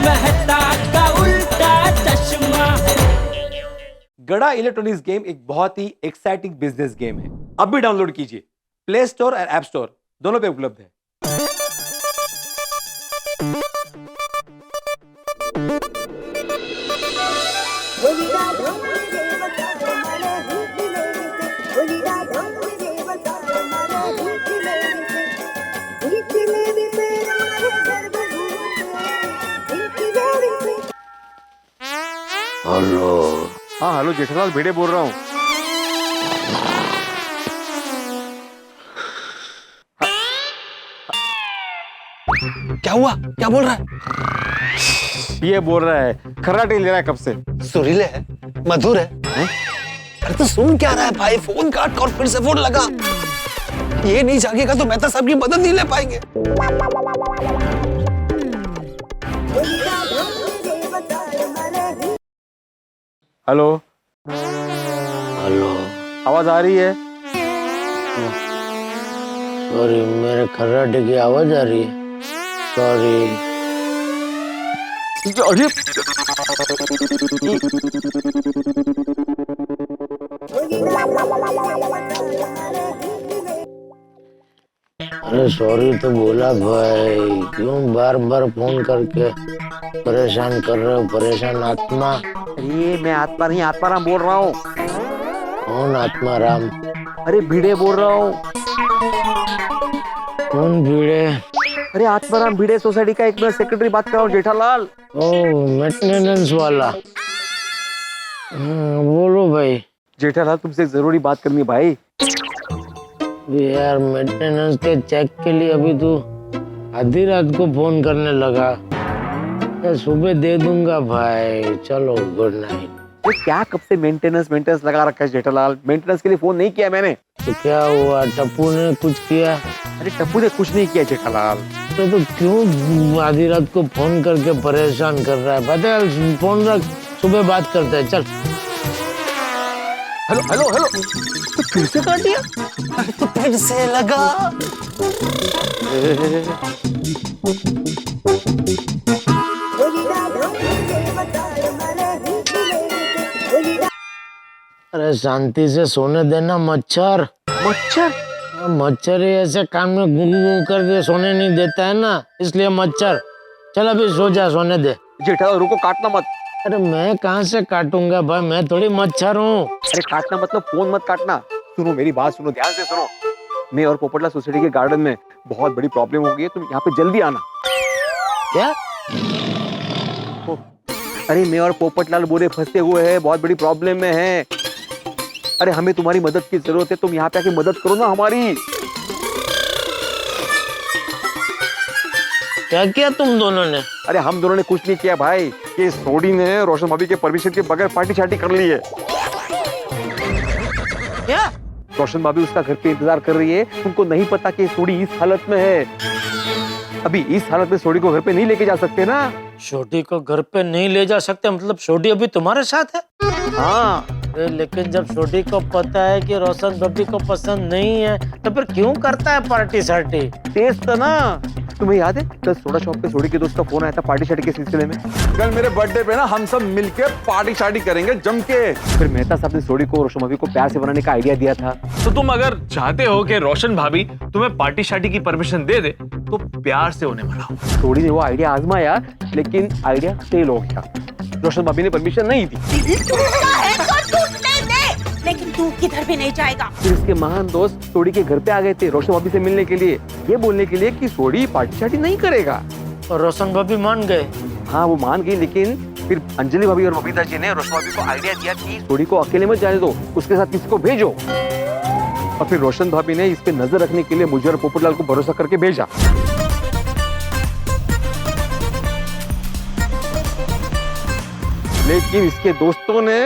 मेहता का उल्टा चश्मा। गड़ा इलेक्ट्रॉनिक्स गेम एक बहुत ही एक्साइटिंग बिजनेस गेम है। अब भी डाउनलोड कीजिए, प्ले स्टोर और ऐप स्टोर दोनों पे उपलब्ध है। हेलो। हाँ हेलो, जेठालाल भिड़े बोल रहा हूँ। क्या हुआ? क्या बोल रहा है? ये बोल रहा है खर्राटे ले रहा है कब से। सुरीले है, मधुर है, अरे तो सुन क्या रहा है भाई? फोन काट और फिर से फोन लगा। ये नहीं जागेगा तो मेहता साहब की मदद नहीं ले पाएंगे। Hello hello. आवाज आ रही है? सॉरी, मेरे खर्राटे की आवाज आ रही है। सॉरी। अरे अरे सॉरी तो बोला भाई, क्यों बार बार फोन करके परेशान कर रहे हो? परेशान आत्मा। अरे मैं आत्मा नहीं, आत्माराम बोल रहा हूँ। कौन आत्मा राम? अरे भिड़े बोल रहा हूँ। कौन भीड़े? अरे आत्माराम भिड़े सोसाइटी का एक मैं सेक्रेटरी बात कर रहा हूँ, जेठालाल। ओ मेंटेनेंस वाला। बोलो भाई। जेठालाल तुमसे जरूरी बात करनी है भाई। यार मेंटेनेंस के चेक के लिए अभी तू आधी रात को फोन करने लगा। मैं सुबह दे दूंगा भाई, चलो गुड नाइट। ये क्या कब से मेंटेनेंस लगा रखा है जेठालाल? मेंटेनेंस के लिए फोन नहीं किया मैंने। तो क्या हुआ, टप्पू ने कुछ किया? अरे टप्पू ने कुछ नहीं किया जेठालाल। तो क्यों आधी रात को फोन करके परेशान कर रहा है? पता है, फोन रख, सुबह बात करते हैं, चल। हेलो हेलो हेलो, तो फिर से काट दिया? अरे तो फिर से लगा। अरे शांति से सोने देना। मच्छर मच्छर ही ऐसे कान में गूं गूं करके सोने नहीं देता है ना, इसलिए मच्छर। चल अभी सो जा, सोने दे। जेठालाल रुको, काटना मत। अरे मैं कहाँ से काटूंगा भाई, मैं थोड़ी मच्छर हूँ। अरे काटना मतलब फोन मत काटना। सुनो मेरी बात, सुनो ध्यान से सुनो। मैं और पोपटला सोसाइटी के गार्डन में बहुत बड़ी प्रॉब्लम हो गई है, तुम यहाँ पे जल्दी आना। क्या? अरे मैं और पोपटलाल बोरे फंसे हुए हैं, बहुत बड़ी प्रॉब्लम में है। अरे हमें तुम्हारी मदद की जरूरत है, तुम यहाँ पे आके मदद करो ना हमारी। क्या किया तुम दोनों ने? अरे हम दोनों ने कुछ नहीं किया भाई, ये सोडी ने रोशन भाभी के परमिशन के बगैर पार्टी शार्टी कर ली है। क्या? रोशन भाभी उसका घर पे इंतजार कर रही है। तुमको नहीं पता कि सोडी इस हालत में है। अभी इस हालत में सोडी को घर पे नहीं लेके जा सकते ना। छोटी को घर पे नहीं ले जा सकते मतलब छोटी अभी तुम्हारे साथ है? हाँ। लेकिन जब छोटी को पता है कि रोशन भाभी को पसंद नहीं है तो फिर क्यों करता है पार्टी शार्टी? टेस्ट था ना। तुम्हें याद है कल सोडा शॉप पे सोडी के दोस्त का फोन आया था पार्टी शार्टी के सिलसिले में? कल मेरे बर्थडे पे ना हम सब मिलके पार्टी शार्टी करेंगे जम के। फिर मेहता साहब ने सोडी को रोशन भाभी को प्यार से बनाने का आइडिया दिया था। तो तुम अगर चाहते हो कि रोशन भाभी तुम्हें पार्टी शार्टी की परमिशन दे दे तो प्यार से उन्हें मनाओ। सोडी ने वो आइडिया आजमाया लेकिन आइडिया फेल हो गया। रोशन भाभी ने परमिशन नहीं दी। लेकिन तू किधर भी नहीं जाएगा। फिर इसके महान दोस्त सोडी के घर पे आ गए थे रोशन भाभी से मिलने के लिए, ये बोलने के लिए कि सोडी पार्टी शार्टी नहीं करेगा। और रोशन भाभी मान गए? हाँ वो मान गई, लेकिन फिर अंजलि भाभी और बबीता जी ने रोशन भाभी को आइडिया दिया कि सोडी को अकेले मत जाने दो, उसके साथ किसी को भेजो। और फिर रोशन भाभी ने इस पे नजर रखने के लिए मुझे और पोपटलाल को भरोसा करके भेजा। लेकिन इसके दोस्तों ने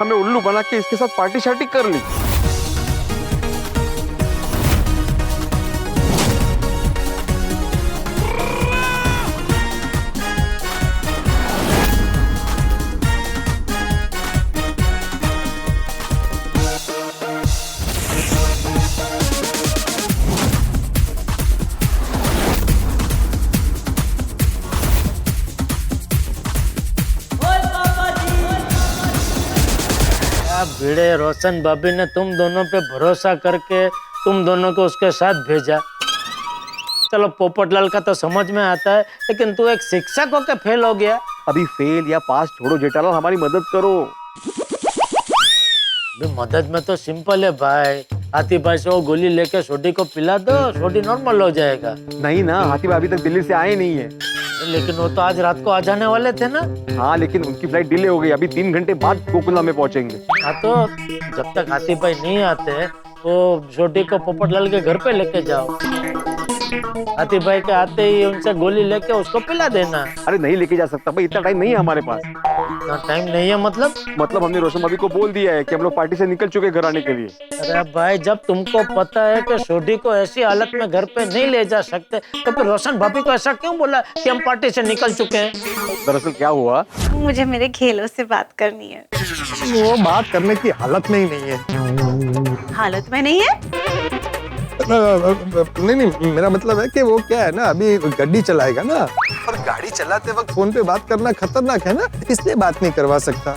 हमें उल्लू बना के इसके साथ पार्टी शार्टी कर ली। भिड़े रोशन भाभी ने तुम दोनों पे भरोसा करके तुम दोनों को उसके साथ भेजा। चलो पोपटलाल का तो समझ में आता है, लेकिन तू एक शिक्षक होके फेल हो गया। अभी फेल या पास छोड़ो जेठालाल, हमारी मदद करो। मदद में तो सिंपल है भाई, हाथी भाई से वो गोली लेके छोटी को पिला दो, छोटी नॉर्मल हो जाएगा। नहीं ना, हाथी भाई अभी तक दिल्ली से आए नहीं है। लेकिन वो तो आज रात को आ जाने वाले थे ना। हाँ, लेकिन उनकी फ्लाइट डिले हो गई, अभी 3 घंटे बाद गोकुलधाम में पहुंचेंगे। हाँ तो जब तक हाथी भाई नहीं आते तो छोटी को पोपटलाल के घर पे लेके जाओ। हाथी भाई के आते ही उनसे गोली लेके उसको पिला देना। अरे नहीं लेके जा सकता भाई, इतना टाइम नहीं है हमारे पास। इतना टाइम नहीं है मतलब हमने रोशन भाभी को बोल दिया है कि हम लोग पार्टी से निकल चुके घर आने के लिए। अरे भाई, जब तुमको पता है कि छोटी को ऐसी हालत में घर पे नहीं ले जा सकते तो फिर रोशन भाभी को ऐसा क्यों बोला कि हम पार्टी से निकल चुके हैं? दरअसल क्या हुआ, मुझे मेरे खेलों से बात करनी है। वो बात करने की हालत में ही नहीं है। हालत में नहीं है? नहीं, मेरा मतलब है कि वो क्या है ना, अभी गाड़ी चलाएगा ना, और गाड़ी चलाते वक्त फोन पे बात करना खतरनाक है ना, इसलिए बात नहीं करवा सकता।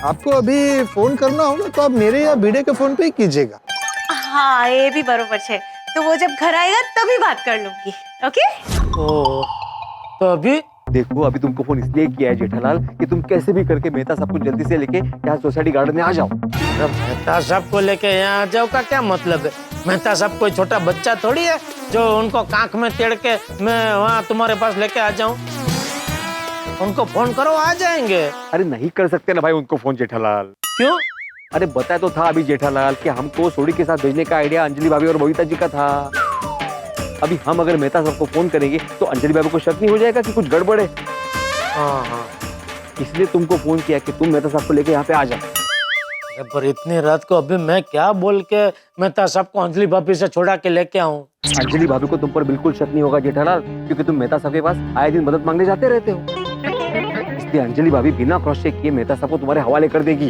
आपको अभी फोन करना हो ना तो आप मेरे या भिड़े के फोन पे ही कीजिएगा। हाँ, ये भी बरोबर है। तो वो जब घर आएगा तभी बात कर लूंगी। ओके? ओ, तो अभी देखो, अभी तुमको फोन इसलिए किया है जेठालाल कि तुम कैसे भी करके मेहता साहब को जल्दी से लेके यहाँ सोसाइटी गार्डन में आ जाओ। मेहता साहब को लेके यहाँ आ जाओ का क्या मतलब है? मेहता साहब कोई छोटा बच्चा थोड़ी है जो उनको कांख में तेड़ के मैं वहाँ तुम्हारे पास लेके आ जाऊं। उनको फोन करो, आ जाएंगे। अरे नहीं कर सकते ना भाई उनको फोन जेठालाल। क्यों? अरे बताया तो था अभी जेठालाल कि हमको सोडी के साथ भेजने का आइडिया अंजलि भाभी और बबीता जी का था। अभी हम अगर मेहता साहब को फोन करेंगे तो अंजलि भाभी को शक नहीं हो जाएगा कि कुछ गड़बड़ है? हाँ, इसलिए तुमको फोन किया कि तुम मेहता साहब को लेके यहाँ पे आ जाओ। पर इतनी रात को अभी मैं क्या बोल के मेहता साहब को अंजलि भाभी से छोड़ा के लेके आऊं? अंजलि भाभी को तुम पर बिल्कुल शक नहीं होगा जेठालाल, क्योंकि तुम मेहता साहब के पास आए दिन मदद मांगने जाते रहते हो। इसलिए अंजलि भाभी बिना क्रॉस चेक किए मेहता साहब को तुम्हारे हवाले कर देगी।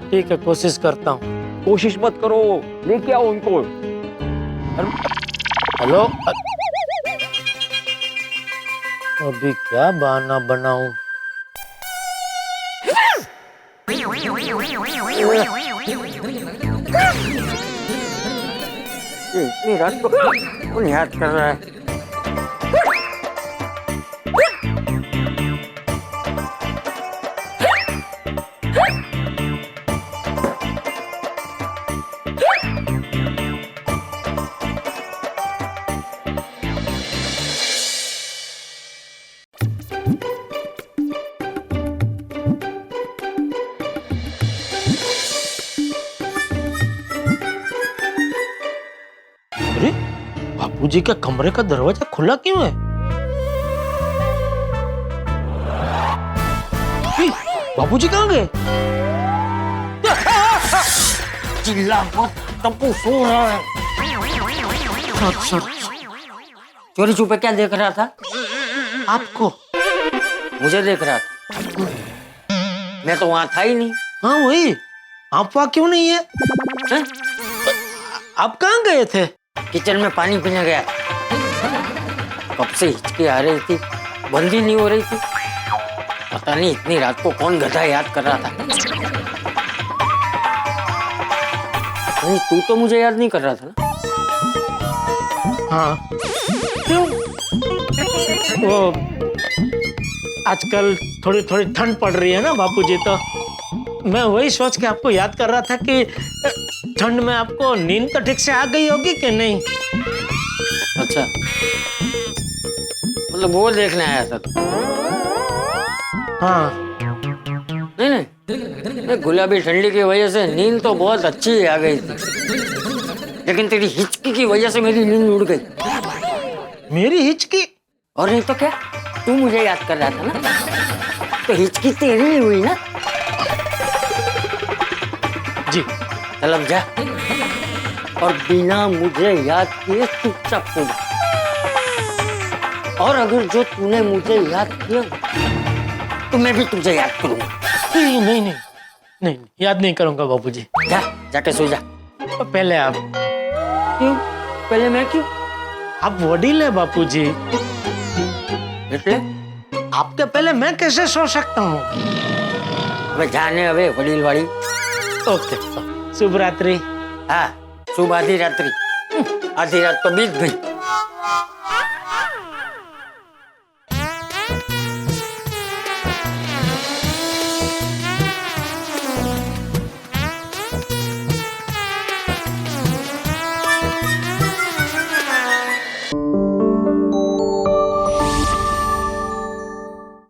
ठीक है, कोशिश करता हूँ। कोशिश मत करो, लेके आओ उनको। हेलो, अभी क्या बहाना बनाऊं? इतनी रात को कौन याद कर रहा है? अरे, बापूजी के कमरे का दरवाजा खुला क्यों है? बापूजी कहाँ गए? चिल्ला मत, टप्पू सो रहा है। अच्छा, चोरी छुपे क्या देख रहा था? आपको? मुझे देख रहा था? मैं तो वहां था ही नहीं। हाँ वही, आप वहाँ क्यों नहीं है? हैं? आप कहाँ गए थे? किचन में पानी पीने गया। कब से हिचकी आ रही थी, बंद ही नहीं हो रही थी। पता नहीं इतनी रात को कौन गधा याद कर रहा था। नहीं, तू तो मुझे याद नहीं कर रहा था ना? हाँ, क्यों? वो आजकल थोड़ी थोड़ी ठंड पड़ रही है ना बापूजी, तो मैं वही सोच के आपको याद कर रहा था कि ठंड में आपको नींद तो ठीक से आ गई होगी कि नहीं? अच्छा, मतलब वो देखने आया था तू? हाँ। नहीं नहीं, गुलाबी ठंडी की वजह से नींद तो बहुत अच्छी आ गई थी, लेकिन तेरी हिचकी की वजह से मेरी नींद उड़ गई। मेरी हिचकी? और नहीं तो क्या, तू मुझे याद कर रहा था ना, तो हिचकी तेरी ही हुई ना। जी। चल अब जा, और बिना मुझे याद किए चुपचाप सो जा। और अगर जो तूने मुझे याद किया तो मैं भी तुझे याद करूंगा। नहीं नहीं नहीं नहीं, याद नहीं करूंगा बापूजी। जा, जाके सो जा। तो पहले आप। क्यों? पहले मैं क्यों? आप वडील है बापूजी, એટલે आपके पहले मैं कैसे सो सकता हूँ? હવે જાને હવે વડીલવાળી. ओके शुभ रात्रि. હા શુભ આધી રાત્રિ. આધી રાત તો બીત ગઈ.